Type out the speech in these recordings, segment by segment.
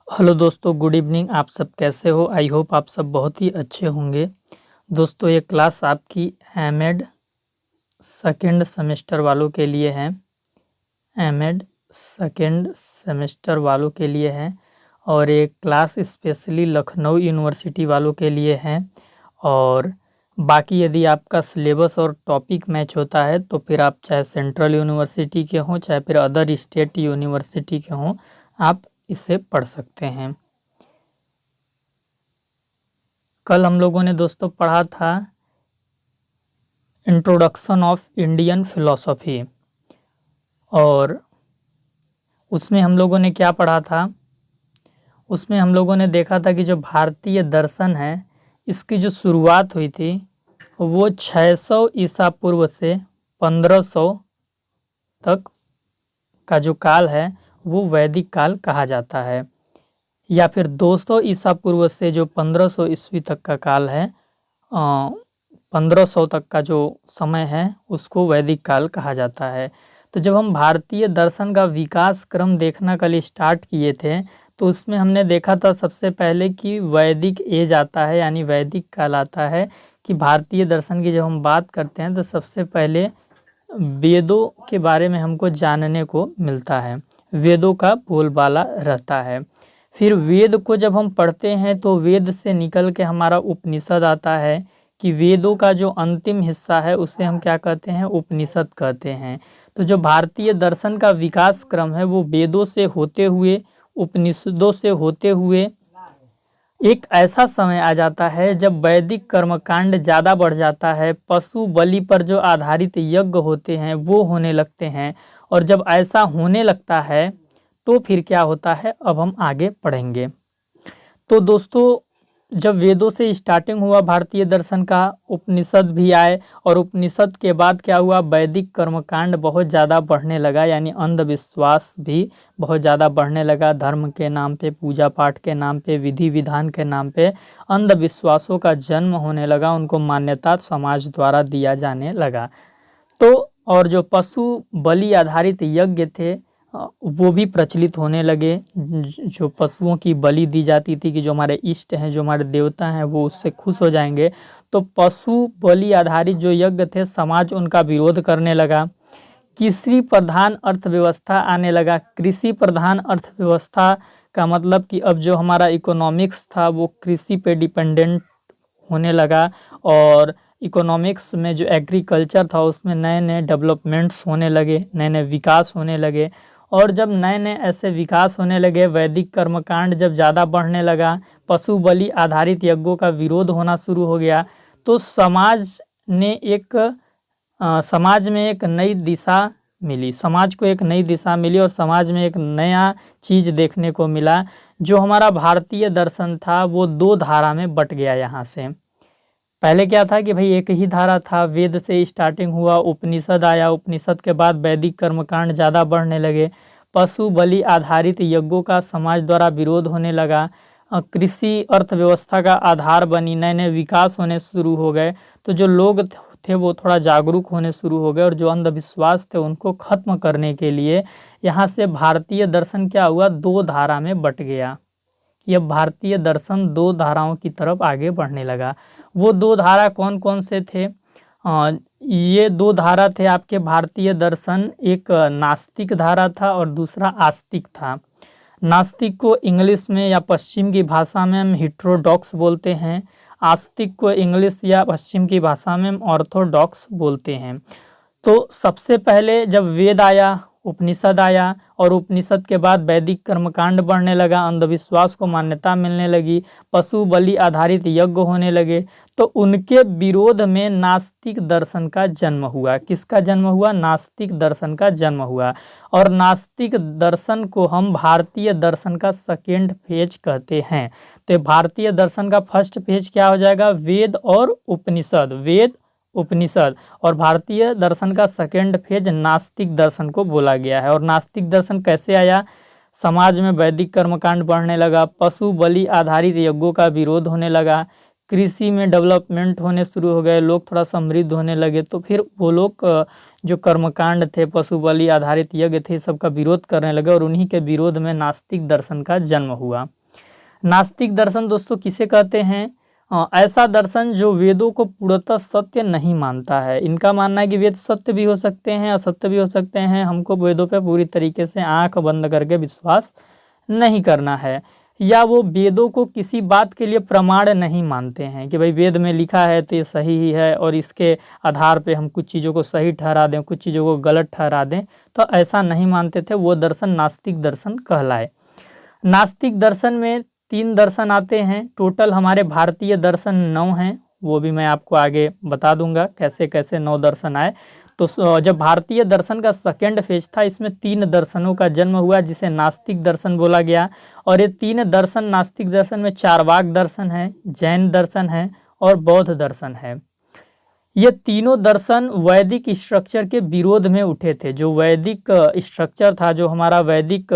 Hello दोस्तों, good evening. आप सब कैसे हो? आई होप आप सब बहुत ही अच्छे होंगे। दोस्तों, ये क्लास आपकी एमएड सेकेंड सेमेस्टर वालों के लिए है। एमएड सेकेंड सेमेस्टर वालों के लिए है और ये क्लास स्पेशली लखनऊ यूनिवर्सिटी वालों के लिए है। और बाकी यदि आपका सिलेबस और टॉपिक मैच होता है तो फिर आप चाहे सेंट्रल यूनिवर्सिटी के हों चाहे फिर अदर स्टेट यूनिवर्सिटी के हों, आप इसे पढ़ सकते हैं। कल हम लोगों ने दोस्तों पढ़ा था इंट्रोडक्शन ऑफ इंडियन फिलॉसफी, और उसमें हम लोगों ने क्या पढ़ा था? उसमें हम लोगों ने देखा था कि जो भारतीय दर्शन है इसकी जो शुरुआत हुई थी वो 600 ईसा पूर्व से 1500 तक का जो काल है वो वैदिक काल कहा जाता है, या फिर 200 ईसा पूर्व से जो 1500 ईस्वी तक का काल है, 1500 तक का जो समय है उसको वैदिक काल कहा जाता है। तो जब हम भारतीय दर्शन का विकास क्रम देखना कल स्टार्ट किए थे तो उसमें हमने देखा था सबसे पहले कि वैदिक एज आता है, यानी वैदिक काल आता है। कि भारतीय दर्शन की जब हम बात करते हैं तो सबसे पहले वेदों के बारे में हमको जानने को मिलता है, वेदों का बोलबाला रहता है। फिर वेद को जब हम पढ़ते हैं तो वेद से निकल के हमारा उपनिषद आता है, कि वेदों का जो अंतिम हिस्सा है उसे हम क्या कहते हैं? उपनिषद कहते हैं। तो जो भारतीय दर्शन का विकास क्रम है वो वेदों से होते हुए, उपनिषदों से होते हुए एक ऐसा समय आ जाता है जब वैदिक कर्मकांड ज़्यादा बढ़ जाता है, पशु बलि पर जो आधारित यज्ञ होते हैं वो होने लगते हैं। और जब ऐसा होने लगता है तो फिर क्या होता है, अब हम आगे पढ़ेंगे। तो दोस्तों, जब वेदों से स्टार्टिंग हुआ भारतीय दर्शन का, उपनिषद भी आए और उपनिषद के बाद क्या हुआ, वैदिक कर्मकांड बहुत ज़्यादा बढ़ने लगा, यानी अंधविश्वास भी बहुत ज़्यादा बढ़ने लगा। धर्म के नाम पे, पूजा पाठ के नाम पे, विधि विधान के नाम पे अंधविश्वासों का जन्म होने लगा, उनको मान्यता समाज द्वारा दिया जाने लगा। तो और जो पशु बलि आधारित यज्ञ थे वो भी प्रचलित होने लगे। जो पशुओं की बलि दी जाती थी कि जो हमारे इष्ट हैं, जो हमारे देवता हैं, वो उससे खुश हो जाएंगे, तो पशु बलि आधारित जो यज्ञ थे समाज उनका विरोध करने लगा। कृषि प्रधान अर्थव्यवस्था आने लगा। कृषि प्रधान अर्थव्यवस्था का मतलब कि अब जो हमारा इकोनॉमिक्स था वो कृषि पे डिपेंडेंट होने लगा, और इकोनॉमिक्स में जो एग्रीकल्चर था उसमें नए नए डेवलपमेंट्स होने लगे, नए नए विकास होने लगे। और जब नए नए ऐसे विकास होने लगे, वैदिक कर्मकांड जब ज़्यादा बढ़ने लगा, पशु बलि आधारित यज्ञों का विरोध होना शुरू हो गया, तो समाज में एक नई दिशा मिली, समाज को एक नई दिशा मिली और समाज में एक नया चीज़ देखने को मिला। जो हमारा भारतीय दर्शन था वो दो धारा में बट गया। यहाँ से पहले क्या था कि भाई एक ही धारा था, वेद से स्टार्टिंग हुआ, उपनिषद आया, उपनिषद के बाद वैदिक कर्मकांड ज़्यादा बढ़ने लगे, पशु बलि आधारित यज्ञों का समाज द्वारा विरोध होने लगा, कृषि अर्थव्यवस्था का आधार बनी, नए नए विकास होने शुरू हो गए। तो जो लोग थे वो थोड़ा जागरूक होने शुरू हो गए, और जो अंधविश्वास थे उनको खत्म करने के लिए यहाँ से भारतीय दर्शन क्या हुआ, दो धारा में बट गया। यह भारतीय दर्शन दो धाराओं की तरफ आगे बढ़ने लगा। वो दो धारा कौन कौन से थे? ये दो धारा थे आपके भारतीय दर्शन, एक नास्तिक धारा था और दूसरा आस्तिक था। नास्तिक को इंग्लिश में या पश्चिम की भाषा में हम हिट्रोडॉक्स बोलते हैं, आस्तिक को इंग्लिश या पश्चिम की भाषा में हम ऑर्थोडॉक्स बोलते हैं। तो सबसे पहले जब वेद आया, उपनिषद आया, और उपनिषद के बाद वैदिक कर्मकांड बढ़ने लगा, अंधविश्वास को मान्यता मिलने लगी, पशु बलि आधारित यज्ञ होने लगे, तो उनके विरोध में नास्तिक दर्शन का जन्म हुआ। किसका जन्म हुआ? नास्तिक दर्शन का जन्म हुआ। और नास्तिक दर्शन को हम भारतीय दर्शन का सेकेंड फेज कहते हैं। तो भारतीय दर्शन का फर्स्ट फेज क्या हो जाएगा? वेद और उपनिषद, वेद उपनिषद। और भारतीय दर्शन का सेकेंड फेज नास्तिक दर्शन को बोला गया है। और नास्तिक दर्शन कैसे आया? समाज में वैदिक कर्मकांड बढ़ने लगा, पशु बलि आधारित यज्ञों का विरोध होने लगा, कृषि में डेवलपमेंट होने शुरू हो गए, लोग थोड़ा समृद्ध होने लगे, तो फिर वो लोग जो कर्मकांड थे, पशु बलि आधारित यज्ञ थे, सबका विरोध करने लगे, और उन्हीं के विरोध में नास्तिक दर्शन का जन्म हुआ। नास्तिक दर्शन दोस्तों किसे कहते हैं? ऐसा दर्शन जो वेदों को पूर्णतः सत्य नहीं मानता है। इनका मानना है कि वेद सत्य भी हो सकते हैं, असत्य भी हो सकते हैं, हमको वेदों पे पूरी तरीके से आंख बंद करके विश्वास नहीं करना है। या वो वेदों को किसी बात के लिए प्रमाण नहीं मानते हैं कि भाई वेद में लिखा है तो ये सही ही है और इसके आधार पे हम कुछ चीज़ों को सही ठहरा दें, कुछ चीज़ों को गलत ठहरा दें, तो ऐसा नहीं मानते थे। वो दर्शन नास्तिक दर्शन कहलाए। नास्तिक दर्शन में 3 दर्शन आते हैं। टोटल हमारे भारतीय दर्शन 9 हैं, वो भी मैं आपको आगे बता दूंगा कैसे कैसे 9 दर्शन आए। तो जब भारतीय दर्शन का सेकेंड फेज था, इसमें 3 दर्शनों का जन्म हुआ जिसे नास्तिक दर्शन बोला गया। और ये 3 दर्शन नास्तिक दर्शन में चारवाक दर्शन है, जैन दर्शन है और बौद्ध दर्शन है। ये तीनों दर्शन वैदिक स्ट्रक्चर के विरोध में उठे थे। जो वैदिक स्ट्रक्चर था, जो हमारा वैदिक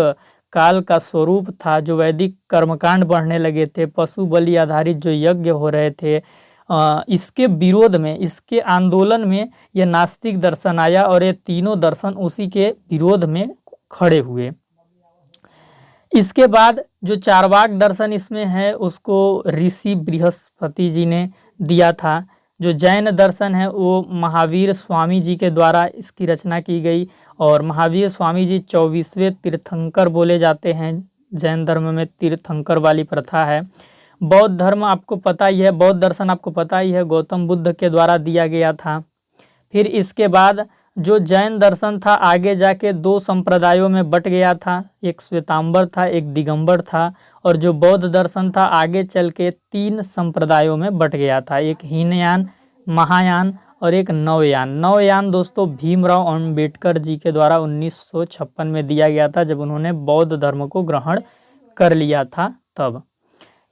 काल का स्वरूप था, जो वैदिक कर्मकांड बढ़ने लगे थे, पशु बलि आधारित जो यज्ञ हो रहे थे, इसके विरोध में, इसके आंदोलन में ये नास्तिक दर्शन आया और ये तीनों दर्शन उसी के विरोध में खड़े हुए। इसके बाद जो चारवाक दर्शन इसमें है उसको ऋषि बृहस्पति जी ने दिया था। जो जैन दर्शन है वो महावीर स्वामी जी के द्वारा इसकी रचना की गई और महावीर स्वामी जी 24वें तीर्थंकर बोले जाते हैं। जैन धर्म में तीर्थंकर वाली प्रथा है। बौद्ध धर्म आपको पता ही है, बौद्ध दर्शन आपको पता ही है, गौतम बुद्ध के द्वारा दिया गया था। फिर इसके बाद जो जैन दर्शन था आगे जाके 2 संप्रदायों में बट गया था, एक श्वेतांबर था, एक दिगंबर था। और जो बौद्ध दर्शन था आगे चल के 3 संप्रदायों में बट गया था, एक हीनयान, महायान और एक नवयान। नवयान दोस्तों भीमराव अंबेडकर जी के द्वारा 1956 में दिया गया था, जब उन्होंने बौद्ध धर्म को ग्रहण कर लिया था तब।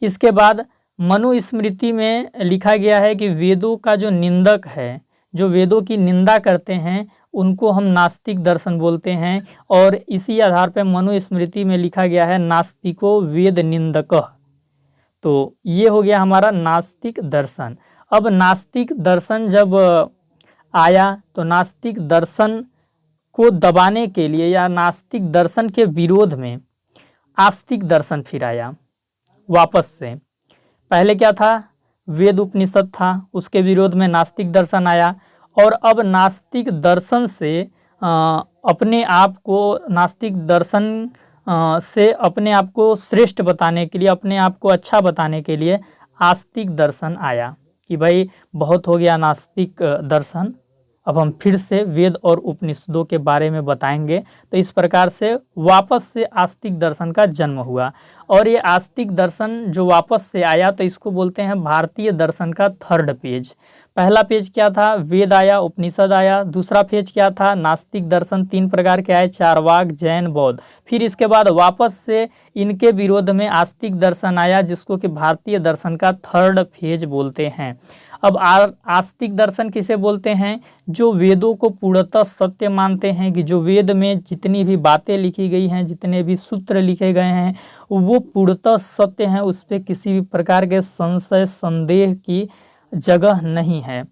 इसके बाद मनुस्मृति में लिखा गया है कि वेदों का जो निंदक है, जो वेदों की निंदा करते हैं, उनको हम नास्तिक दर्शन बोलते हैं। और इसी आधार पर मनुस्मृति में लिखा गया है नास्तिको वेद निंदक। तो ये हो गया हमारा नास्तिक दर्शन। अब नास्तिक दर्शन जब आया तो नास्तिक दर्शन को दबाने के लिए या नास्तिक दर्शन के विरोध में आस्तिक दर्शन फिर आया वापस से। पहले क्या था? वेद उपनिषद था, उसके विरोध में नास्तिक दर्शन आया। और अब नास्तिक दर्शन से अपने आप को, नास्तिक दर्शन से अपने आप को श्रेष्ठ बताने के लिए, अपने आप को अच्छा बताने के लिए आस्तिक दर्शन आया कि भाई बहुत हो गया नास्तिक दर्शन, अब हम फिर से वेद और उपनिषदों के बारे में बताएंगे। तो इस प्रकार से वापस से आस्तिक दर्शन का जन्म हुआ। और ये आस्तिक दर्शन जो वापस से आया तो इसको बोलते हैं भारतीय दर्शन का थर्ड पेज। पहला पेज क्या था? वेद आया, उपनिषद आया। दूसरा पेज क्या था? नास्तिक दर्शन 3 प्रकार के आए, चारवाक, जैन, बौद्ध। फिर इसके बाद वापस से इनके विरोध में आस्तिक दर्शन आया, जिसको कि भारतीय दर्शन का थर्ड फेज बोलते हैं। अब आस्तिक दर्शन किसे बोलते हैं? जो वेदों को पूर्णतः सत्य मानते हैं कि जो वेद में जितनी भी बातें लिखी गई हैं, जितने भी सूत्र लिखे गए हैं, वो पूर्णतः सत्य हैं, उस पर किसी भी प्रकार के संशय संदेह की जगह नहीं है।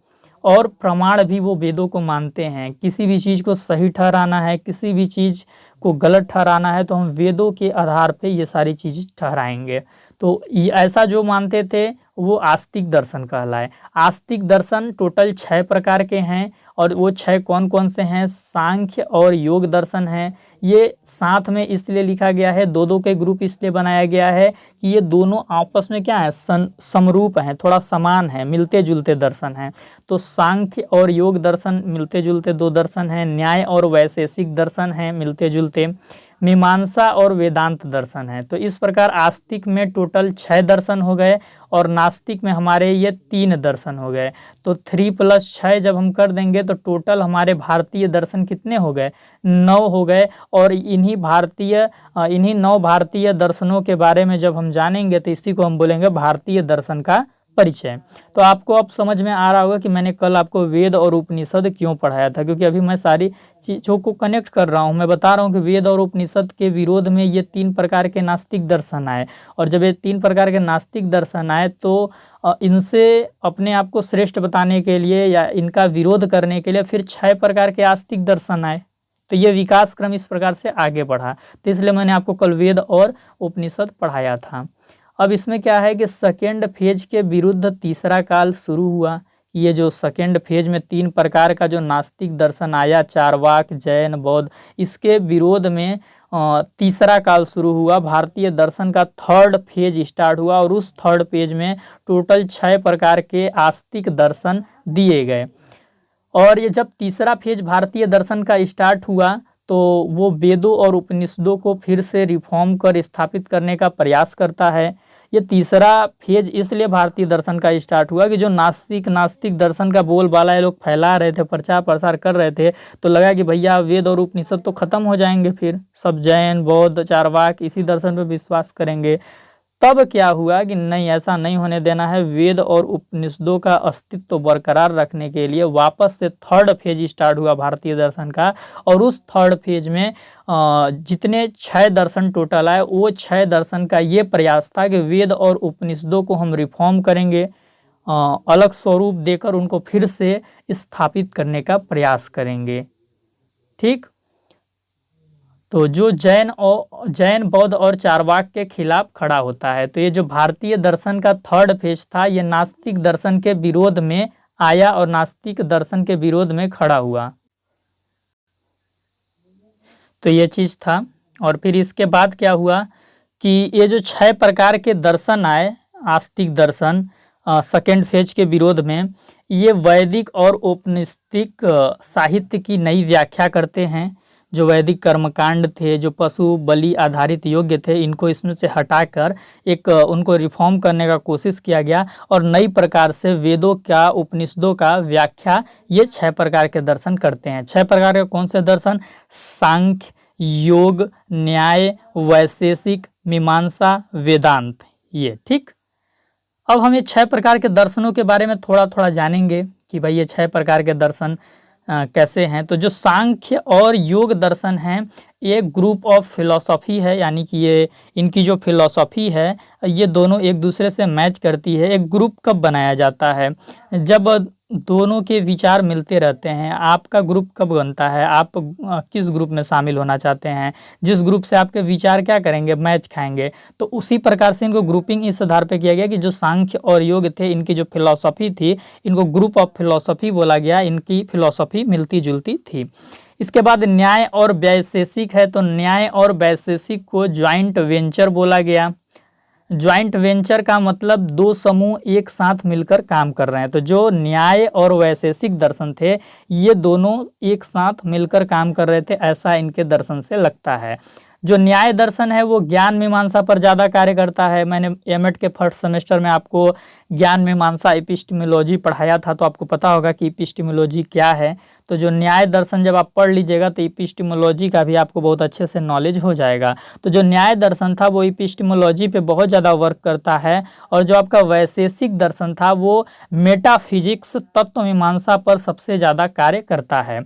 और प्रमाण भी वो वेदों को मानते हैं। किसी भी चीज़ को सही ठहराना है, किसी भी चीज़ को गलत ठहराना है, तो हम वेदों के आधार पे ये सारी चीज़ ठहराएंगे। तो ऐसा जो मानते थे वो आस्तिक दर्शन कहलाए। आस्तिक दर्शन टोटल 6 प्रकार के हैं और वो 6 कौन कौन से हैं? सांख्य और योग दर्शन हैं। ये साथ में इसलिए लिखा गया है, दो के ग्रुप इसलिए बनाया गया है कि ये दोनों आपस में क्या है? समरूप हैं, थोड़ा समान है, मिलते जुलते दर्शन हैं। तो सांख्य और योग दर्शन मिलते जुलते 2 दर्शन हैं। न्याय और वैशेषिक दर्शन हैं, मिलते जुलते। मीमांसा और वेदांत दर्शन है। तो इस प्रकार आस्तिक में टोटल 6 दर्शन हो गए और नास्तिक में हमारे ये 3 दर्शन हो गए। तो 3 + 6 जब हम कर देंगे तो टोटल हमारे भारतीय दर्शन कितने हो गए? 9 हो गए। और इन्हीं 9 भारतीय दर्शनों के बारे में जब हम जानेंगे तो इसी को हम बोलेंगे भारतीय दर्शन का परिचय। तो आपको अब समझ में आ रहा होगा कि मैंने कल आपको वेद और उपनिषद क्यों पढ़ाया था, क्योंकि अभी मैं सारी चीज़ों को कनेक्ट कर रहा हूँ। मैं बता रहा हूँ कि वेद और उपनिषद के विरोध में ये 3 प्रकार के नास्तिक दर्शन आए। और जब ये 3 प्रकार के नास्तिक दर्शन आए तो इनसे अपने आप को श्रेष्ठ बताने के लिए या इनका विरोध करने के लिए फिर 6 प्रकार के आस्तिक दर्शन आए। तो ये विकास क्रम इस प्रकार से आगे बढ़ा। तो इसलिए मैंने आपको कल वेद और उपनिषद पढ़ाया था। अब इसमें क्या है कि सेकेंड फेज के विरुद्ध तीसरा काल शुरू हुआ। ये जो सेकेंड फेज में 3 प्रकार का जो नास्तिक दर्शन आया, चारवाक, जैन, बौद्ध, इसके विरोध में तीसरा काल शुरू हुआ। भारतीय दर्शन का थर्ड फेज स्टार्ट हुआ और उस थर्ड फेज में टोटल 6 प्रकार के आस्तिक दर्शन दिए गए। और ये जब तीसरा फेज भारतीय दर्शन का स्टार्ट हुआ तो वो वेदों और उपनिषदों को फिर से रिफॉर्म कर स्थापित करने का प्रयास करता है। ये तीसरा फेज इसलिए भारतीय दर्शन का स्टार्ट हुआ कि जो नास्तिक दर्शन का बोलबाला ये लोग फैला रहे थे, प्रचार प्रसार कर रहे थे, तो लगा कि भैया वेद और उपनिषद तो खत्म हो जाएंगे, फिर सब जैन, बौद्ध, चारवाक इसी दर्शन पे विश्वास करेंगे। तब क्या हुआ कि नहीं, ऐसा नहीं होने देना है, वेद और उपनिषदों का अस्तित्व बरकरार रखने के लिए वापस से थर्ड फेज स्टार्ट हुआ भारतीय दर्शन का। और उस थर्ड फेज में जितने 6 दर्शन टोटल आए, वो 6 दर्शन का ये प्रयास था कि वेद और उपनिषदों को हम रिफॉर्म करेंगे, अलग स्वरूप देकर उनको फिर से स्थापित करने का प्रयास करेंगे। ठीक, तो जो जैन, बौद्ध और चारवाक के खिलाफ खड़ा होता है। तो ये जो भारतीय दर्शन का थर्ड फेज था, ये नास्तिक दर्शन के विरोध में आया और नास्तिक दर्शन के विरोध में खड़ा हुआ। तो ये चीज था। और फिर इसके बाद क्या हुआ कि ये जो 6 प्रकार के दर्शन आए, आस्तिक दर्शन सेकेंड फेज के विरोध में, ये वैदिक और औपनिषदिक साहित्य की नई व्याख्या करते हैं। जो वैदिक कर्मकांड थे, जो पशु बलि आधारित यज्ञ थे, इनको इसमें से हटाकर एक उनको रिफॉर्म करने का कोशिश किया गया और नई प्रकार से वेदों का, उपनिषदों का व्याख्या ये 6 प्रकार के दर्शन करते हैं। 6 प्रकार के कौन से दर्शन? सांख्य, योग, न्याय, वैशेषिक, मीमांसा, वेदांत। ये ठीक। अब हम ये 6 प्रकार के दर्शनों के बारे में थोड़ा थोड़ा जानेंगे कि भाई ये 6 प्रकार के दर्शन कैसे हैं। तो जो सांख्य और योग दर्शन हैं, ये ग्रुप ऑफ फिलॉसफी है, यानी कि ये इनकी जो फिलॉसफी है ये दोनों एक दूसरे से मैच करती है। एक ग्रुप कब बनाया जाता है? जब दोनों के विचार मिलते रहते हैं। आपका ग्रुप कब बनता है? आप किस ग्रुप में शामिल होना चाहते हैं? जिस ग्रुप से आपके विचार क्या करेंगे? मैच खाएंगे। तो उसी प्रकार से इनको ग्रुपिंग इस आधार पे किया गया कि जो सांख्य और योग थे, इनकी जो फिलॉसफी थी, इनको ग्रुप ऑफ फिलॉसफी बोला गया। इनकी फिलॉसफी मिलती जुलती थी। इसके बाद न्याय और वैशेषिक है। तो न्याय और वैशेषिक को ज्वाइंट वेंचर बोला गया। ज्वाइंट वेंचर का मतलब 2 समूह एक साथ मिलकर काम कर रहे हैं। तो जो न्याय और वैशेषिक दर्शन थे, ये दोनों एक साथ मिलकर काम कर रहे थे, ऐसा इनके दर्शन से लगता है। जो न्याय दर्शन है वो ज्ञान मीमांसा पर ज़्यादा कार्य करता है। मैंने एमएड के फर्स्ट सेमेस्टर में आपको ज्ञान मीमांसा एपिस्टेमोलॉजी पढ़ाया था, तो आपको पता होगा कि एपिस्टेमोलॉजी क्या है। तो जो न्याय दर्शन जब आप पढ़ लीजिएगा तो एपिस्टेमोलॉजी का भी आपको बहुत अच्छे से नॉलेज हो जाएगा। तो जो न्याय दर्शन था वो एपिस्टेमोलॉजी पे बहुत ज़्यादा वर्क करता है। और जो आपका वैशेषिक दर्शन था वो मेटाफिजिक्स, तत्व मीमांसा पर सबसे ज़्यादा कार्य करता है।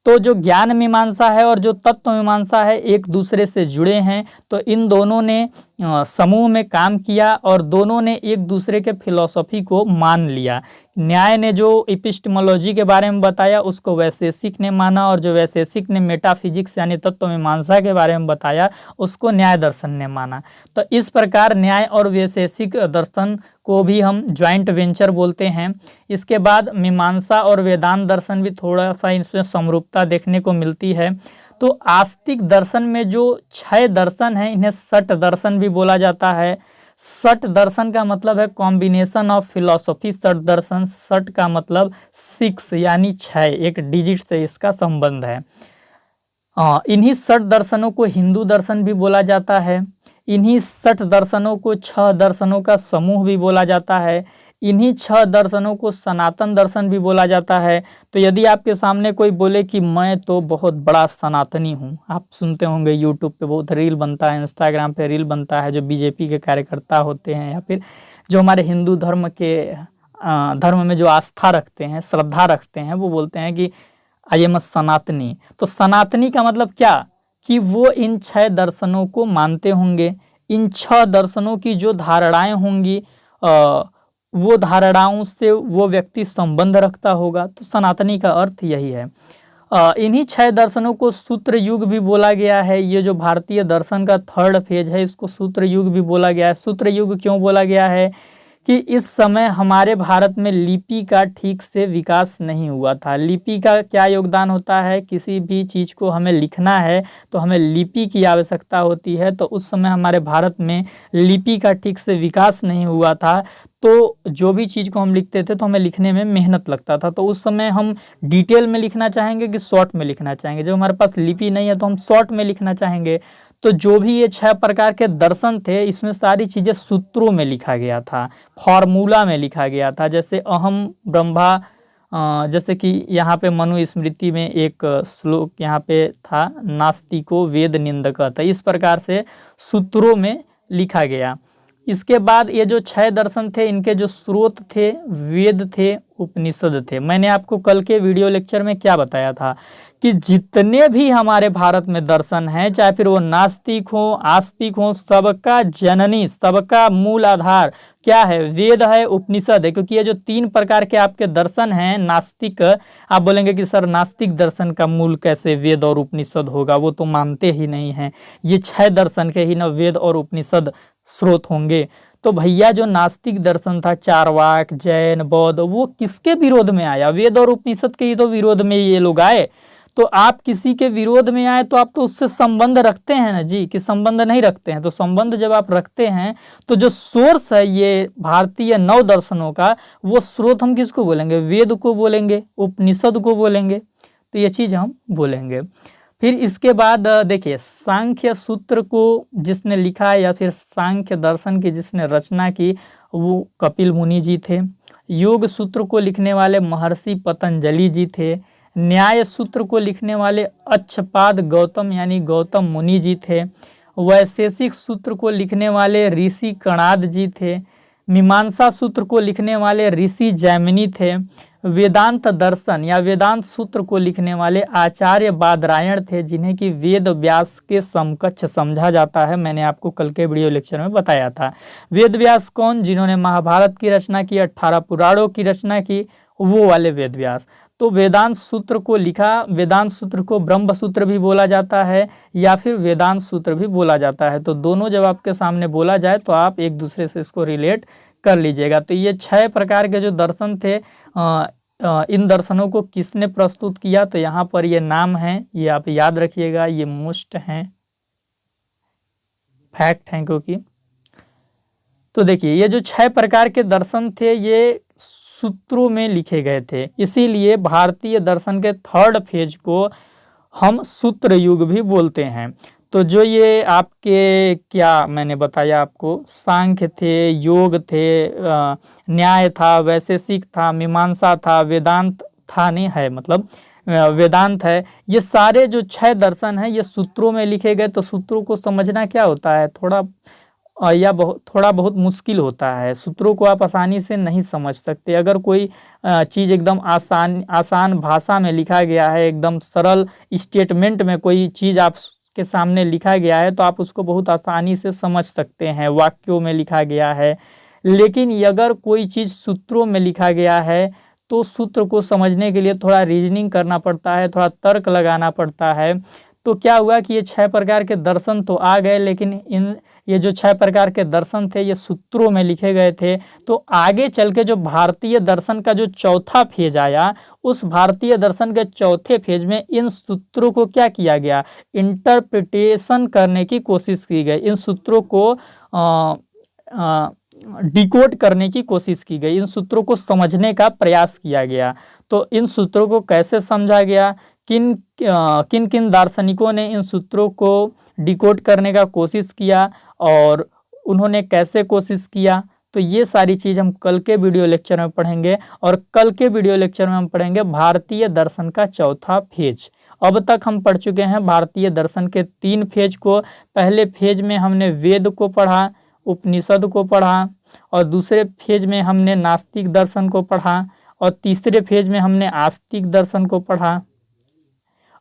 तो जो ज्ञान मीमांसा है और जो तत्व मीमांसा है एक दूसरे से जुड़े हैं। तो इन दोनों ने समूह में काम किया और दोनों ने एक दूसरे के फिलॉसफी को मान लिया। न्याय ने जो एपिस्टेमोलॉजी के बारे में बताया उसको वैशेषिक ने माना, और जो वैशेषिक ने मेटाफिजिक्स यानी तत्व मीमांसा के बारे में बताया उसको न्याय दर्शन ने माना। तो इस प्रकार न्याय और वैशेषिक दर्शन को भी हम ज्वाइंट वेंचर बोलते हैं। इसके बाद मीमांसा और वेदांत दर्शन भी थोड़ा सा इसमें समरूपता देखने को मिलती है। तो आस्तिक दर्शन में जो 6 दर्शन हैं, इन्हें षट दर्शन भी बोला जाता है। षट दर्शन का मतलब है कॉम्बिनेशन ऑफ फिलॉसफी। षट दर्शन, षट का मतलब 6 यानी 6, एक डिजिट से इसका संबंध है। इन्हीं षट दर्शनों को हिंदू दर्शन भी बोला जाता है। इन्हीं 6 दर्शनों को 6 दर्शनों का समूह भी बोला जाता है। इन्हीं 6 दर्शनों को सनातन दर्शन भी बोला जाता है। तो यदि आपके सामने कोई बोले कि मैं तो बहुत बड़ा सनातनी हूँ, आप सुनते होंगे यूट्यूब पे बहुत रील बनता है, इंस्टाग्राम पे रील बनता है, जो बीजेपी के कार्यकर्ता होते हैं या फिर जो हमारे हिंदू धर्म में जो आस्था रखते हैं, श्रद्धा रखते हैं, वो बोलते हैं कि आई एम सनातनी। तो सनातनी का मतलब क्या? कि वो इन 6 दर्शनों को मानते होंगे। इन 6 दर्शनों की जो धारणाएं होंगी वो धारणाओं से वो व्यक्ति संबंध रखता होगा। तो सनातनी का अर्थ यही है। इन्हीं 6 दर्शनों को सूत्र युग भी बोला गया है। ये जो भारतीय दर्शन का थर्ड फेज है इसको सूत्र युग भी बोला गया है। सूत्र युग क्यों बोला गया है कि इस समय हमारे भारत में लिपि का ठीक से विकास नहीं हुआ था। लिपि का क्या योगदान होता है, किसी भी चीज़ को हमें लिखना है तो हमें लिपि की आवश्यकता होती है। तो उस समय हमारे भारत में लिपि का ठीक से विकास नहीं हुआ था, तो जो भी चीज़ को हम लिखते थे तो हमें लिखने में मेहनत लगता था। तो उस समय हम डिटेल में लिखना चाहेंगे कि शॉर्ट में लिखना चाहेंगे। जब हमारे पास लिपि नहीं है तो हम शॉर्ट में लिखना चाहेंगे। तो जो भी ये 6 प्रकार के दर्शन थे इसमें सारी चीज़ें सूत्रों में लिखा गया था, फॉर्मूला में लिखा गया था। जैसे अहम ब्रह्मा, जैसे कि यहाँ पे मनुस्मृति में एक श्लोक यहाँ पे था, नास्तिको वेद निंदकः, इस प्रकार से सूत्रों में लिखा गया। इसके बाद ये जो 6 दर्शन थे इनके जो स्रोत थे वेद थे, उपनिषद थे। मैंने आपको कल के वीडियो लेक्चर में क्या बताया था कि जितने भी हमारे भारत में दर्शन हैं, चाहे फिर वो नास्तिक हो आस्तिक हो, सबका जननी, सबका मूल आधार क्या है, वेद है, उपनिषद है। क्योंकि ये जो 3 प्रकार के आपके दर्शन हैं, नास्तिक, आप बोलेंगे कि सर नास्तिक दर्शन का मूल कैसे वेद और उपनिषद होगा, वो तो मानते ही नहीं हैं। ये 6 दर्शन के ही न वेद और उपनिषद स्रोत होंगे। तो भैया जो नास्तिक दर्शन था, चारवाक, जैन, बौद्ध, वो किसके विरोध में आया? वेद और उपनिषद के ही तो विरोध में ये लोग आए। तो आप किसी के विरोध में आए तो आप तो उससे संबंध रखते हैं ना जी, कि संबंध नहीं रखते हैं? तो संबंध जब आप रखते हैं तो जो सोर्स है ये भारतीय 9 दर्शनों का, वो स्रोत हम किसको बोलेंगे? वेद को बोलेंगे, उपनिषद को बोलेंगे। तो ये चीज़ हम बोलेंगे। फिर इसके बाद देखिए, सांख्य सूत्र को जिसने लिखा या फिर सांख्य दर्शन की जिसने रचना की वो कपिल मुनि जी थे। योग सूत्र को लिखने वाले महर्षि पतंजलि जी थे। न्याय सूत्र को लिखने वाले अच्छपाद गौतम यानी गौतम मुनि जी थे। वैशेषिक सूत्र को लिखने वाले ऋषि कणाद जी थे। मीमांसा सूत्र को लिखने वाले ऋषि जैमिनी थे। वेदांत दर्शन या वेदांत सूत्र को लिखने वाले आचार्य बादरायण थे, जिन्हें कि वेद व्यास के समकक्ष समझा जाता है। मैंने आपको कल के वीडियो लेक्चर में बताया था। वेद व्यास कौन? जिन्होंने महाभारत की रचना की, 18 पुराणों की रचना की, वो वाले वेद व्यास। तो वेदांत सूत्र को लिखा, वेदांत सूत्र को ब्रह्म सूत्र भी बोला जाता है या फिर वेदांत सूत्र भी बोला जाता है। तो दोनों जब आपके सामने बोला जाए तो आप एक दूसरे से इसको रिलेट कर लीजिएगा। तो ये 6 प्रकार के जो दर्शन थे, इन दर्शनों को किसने प्रस्तुत किया? तो यहाँ पर ये नाम है, ये आप याद रखिएगा, ये मोस्ट हैं, फैक्ट हैं क्योंकि। तो देखिए, ये जो 6 प्रकार के दर्शन थे ये सूत्रों में लिखे गए थे, इसीलिए भारतीय दर्शन के थर्ड फेज को हम सूत्र युग भी बोलते हैं। तो जो ये आपके क्या मैंने बताया आपको, सांख्य थे, योग थे, न्याय था, वैशेषिक था, मीमांसा था, वेदांत था, नहीं है मतलब वेदांत है, ये सारे जो 6 दर्शन हैं ये सूत्रों में लिखे गए। तो सूत्रों को समझना क्या होता है, थोड़ा बहुत मुश्किल होता है। सूत्रों को आप आसानी से नहीं समझ सकते। अगर कोई चीज़ एकदम आसान भाषा में लिखा गया है, एकदम सरल स्टेटमेंट में कोई चीज़ आप के सामने लिखा गया है तो आप उसको बहुत आसानी से समझ सकते हैं, वाक्यों में लिखा गया है। लेकिन अगर कोई चीज़ सूत्रों में लिखा गया है तो सूत्र को समझने के लिए थोड़ा रीजनिंग करना पड़ता है, थोड़ा तर्क लगाना पड़ता है। तो क्या हुआ कि ये 6 प्रकार के दर्शन तो आ गए, लेकिन ये जो 6 प्रकार के दर्शन थे ये सूत्रों में लिखे गए थे। तो आगे चल के जो भारतीय दर्शन का जो चौथा फेज आया, उस भारतीय दर्शन के चौथे फेज में इन सूत्रों को क्या किया गया, इंटरप्रिटेशन करने की कोशिश की गई। इन सूत्रों को डिकोड करने की कोशिश की गई, इन सूत्रों को समझने का प्रयास किया गया। तो इन सूत्रों को कैसे समझा गया, किन किन दार्शनिकों ने इन सूत्रों को डिकोड करने का कोशिश किया और उन्होंने कैसे कोशिश किया, तो ये सारी चीज़ हम कल के वीडियो लेक्चर में पढ़ेंगे। और कल के वीडियो लेक्चर में हम पढ़ेंगे भारतीय दर्शन का चौथा फेज। अब तक हम पढ़ चुके हैं भारतीय दर्शन के 3 फेज को। पहले फेज में हमने वेद को पढ़ा, उपनिषद को पढ़ा, और दूसरे फेज में हमने नास्तिक दर्शन को पढ़ा, और तीसरे फेज में हमने आस्तिक दर्शन को पढ़ा।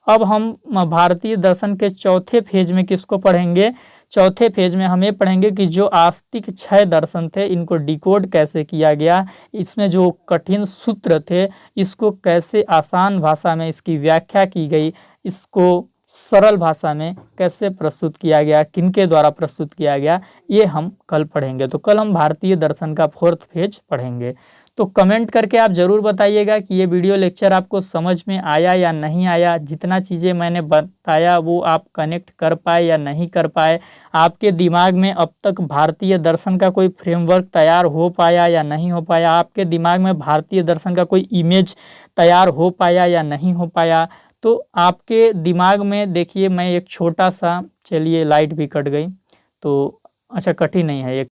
अब हम भारतीय दर्शन के चौथे फेज में किसको पढ़ेंगे? चौथे फेज में हम ये पढ़ेंगे कि जो आस्तिक 6 दर्शन थे इनको डिकोड कैसे किया गया, इसमें जो कठिन सूत्र थे इसको कैसे आसान भाषा में इसकी व्याख्या की गई, इसको सरल भाषा में कैसे प्रस्तुत किया गया, किनके द्वारा प्रस्तुत किया गया, ये हम कल पढ़ेंगे। तो कल हम भारतीय दर्शन का 4th फेज पढ़ेंगे। तो कमेंट करके आप ज़रूर बताइएगा कि ये वीडियो लेक्चर आपको समझ में आया या नहीं आया, जितना चीज़ें मैंने बताया वो आप कनेक्ट कर पाए या नहीं कर पाए, आपके दिमाग में अब तक भारतीय दर्शन का कोई फ्रेमवर्क तैयार हो पाया या नहीं हो पाया, आपके दिमाग में भारतीय दर्शन का कोई इमेज तैयार हो पाया या नहीं हो पाया। तो आपके दिमाग में देखिए मैं एक छोटा सा, चलिए लाइट भी कट गई तो अच्छा कटी नहीं है एक,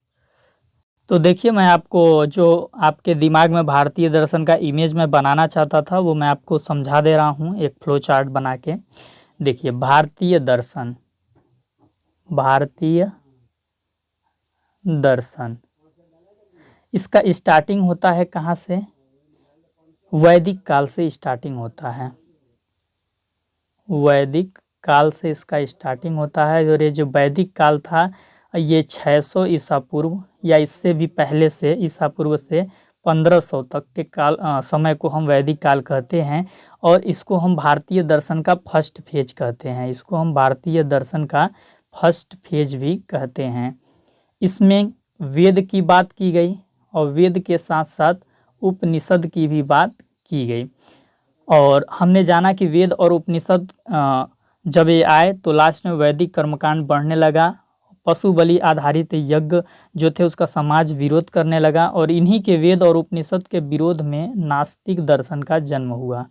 तो देखिए मैं आपको जो आपके दिमाग में भारतीय दर्शन का इमेज मैं बनाना चाहता था वो मैं आपको समझा दे रहा हूँ एक फ्लो चार्ट बना के। देखिए भारतीय दर्शन, भारतीय दर्शन इसका स्टार्टिंग होता है कहाँ से, वैदिक काल से स्टार्टिंग होता है, वैदिक काल से इसका स्टार्टिंग होता है। और ये जो वैदिक काल था ये 600 ईसा पूर्व या इससे भी पहले से, ईसा पूर्व से 1500 तक के काल समय को हम वैदिक काल कहते हैं। और इसको हम भारतीय दर्शन का फर्स्ट फेज कहते हैं, इसको हम भारतीय दर्शन का फर्स्ट फेज भी कहते हैं। इसमें वेद की बात की गई और वेद के साथ साथ उपनिषद की भी बात की गई। और हमने जाना कि वेद और उपनिषद जब ये आए तो लास्ट में वैदिक कर्मकांड बढ़ने लगा, पशु बलि आधारित यज्ञ जो थे उसका समाज विरोध करने लगा और इन्हीं के वेद और उपनिषद के विरोध में नास्तिक दर्शन का जन्म हुआ,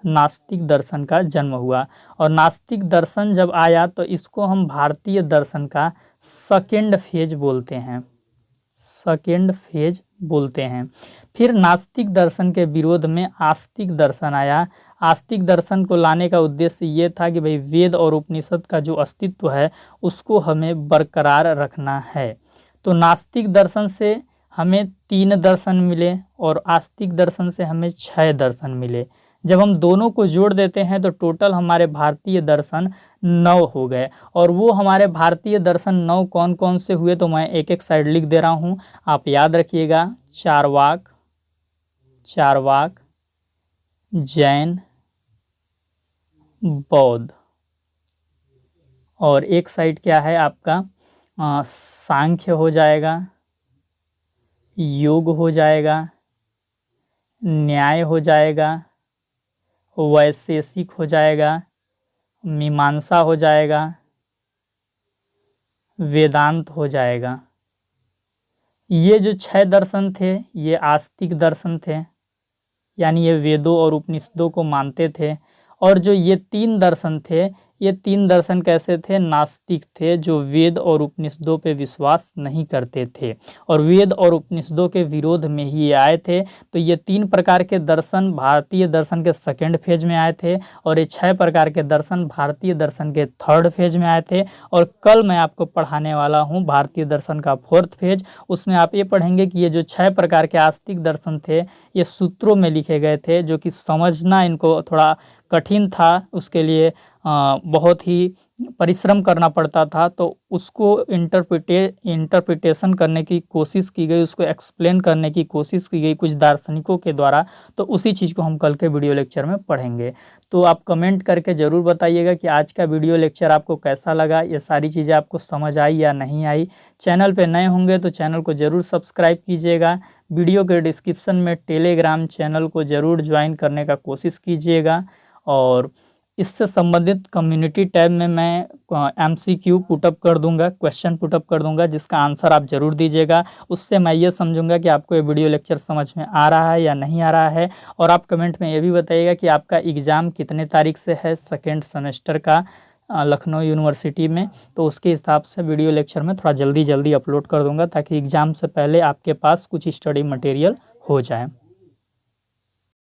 नास्तिक दर्शन का जन्म हुआ। और नास्तिक दर्शन जब आया तो इसको हम भारतीय दर्शन का सेकेंड फेज बोलते हैं, सेकेंड फेज बोलते हैं। फिर नास्तिक दर्शन के विरोध में आस्तिक दर्शन आया। आस्तिक दर्शन को लाने का उद्देश्य ये था कि भाई वेद और उपनिषद का जो अस्तित्व है उसको हमें बरकरार रखना है। तो नास्तिक दर्शन से हमें 3 दर्शन मिले और आस्तिक दर्शन से हमें 6 दर्शन मिले। जब हम दोनों को जोड़ देते हैं तो टोटल हमारे भारतीय दर्शन 9 हो गए। और वो हमारे भारतीय दर्शन 9 कौन कौन से हुए तो मैं एक एक साइड लिख दे रहा हूँ, आप याद रखिएगा। चारवाक, चारवाक, जैन, बौद्ध, और एक साइड क्या है आपका सांख्य हो जाएगा, योग हो जाएगा, न्याय हो जाएगा, वैशेषिक हो जाएगा, मीमांसा हो जाएगा, वेदांत हो जाएगा। ये जो 6 दर्शन थे ये आस्तिक दर्शन थे, यानी ये वेदों और उपनिषदों को मानते थे। और जो ये 3 दर्शन थे ये 3 दर्शन कैसे थे, नास्तिक थे, जो वेद और उपनिषदों पे विश्वास नहीं करते थे और वेद और उपनिषदों के विरोध में ही ये आए थे। तो ये 3 प्रकार के दर्शन भारतीय दर्शन के सेकेंड फेज में आए थे और ये 6 प्रकार के दर्शन भारतीय दर्शन के थर्ड फेज में आए थे। और कल मैं आपको पढ़ाने वाला हूँ भारतीय दर्शन का 4th फेज। उसमें आप ये पढ़ेंगे कि ये जो 6 प्रकार के आस्तिक दर्शन थे ये सूत्रों में लिखे गए थे, जो कि समझना इनको थोड़ा कठिन था, उसके लिए बहुत ही परिश्रम करना पड़ता था। तो उसको इंटरप्रिटेशन करने की कोशिश की गई, उसको एक्सप्लेन करने की कोशिश की गई कुछ दार्शनिकों के द्वारा। तो उसी चीज़ को हम कल के वीडियो लेक्चर में पढ़ेंगे। तो आप कमेंट करके ज़रूर बताइएगा कि आज का वीडियो लेक्चर आपको कैसा लगा, ये सारी चीज़ें आपको समझ आई या नहीं आई। चैनल पे नए होंगे तो चैनल को ज़रूर सब्सक्राइब कीजिएगा। वीडियो के डिस्क्रिप्शन में टेलीग्राम चैनल को ज़रूर ज्वाइन करने का कोशिश कीजिएगा। और इससे संबंधित कम्युनिटी टैब में मैं MCQ पुटअप कर दूंगा, क्वेश्चन पुटअप कर दूंगा, जिसका आंसर आप ज़रूर दीजिएगा। उससे मैं ये समझूंगा कि आपको ये वीडियो लेक्चर समझ में आ रहा है या नहीं आ रहा है। और आप कमेंट में ये भी बताइएगा कि आपका एग्ज़ाम कितने तारीख से है सेकेंड सेमेस्टर का लखनऊ यूनिवर्सिटी में। तो उसके हिसाब से वीडियो लेक्चर में थोड़ा जल्दी अपलोड कर दूँगा ताकि एग्ज़ाम से पहले आपके पास कुछ स्टडी मटेरियल हो जाए।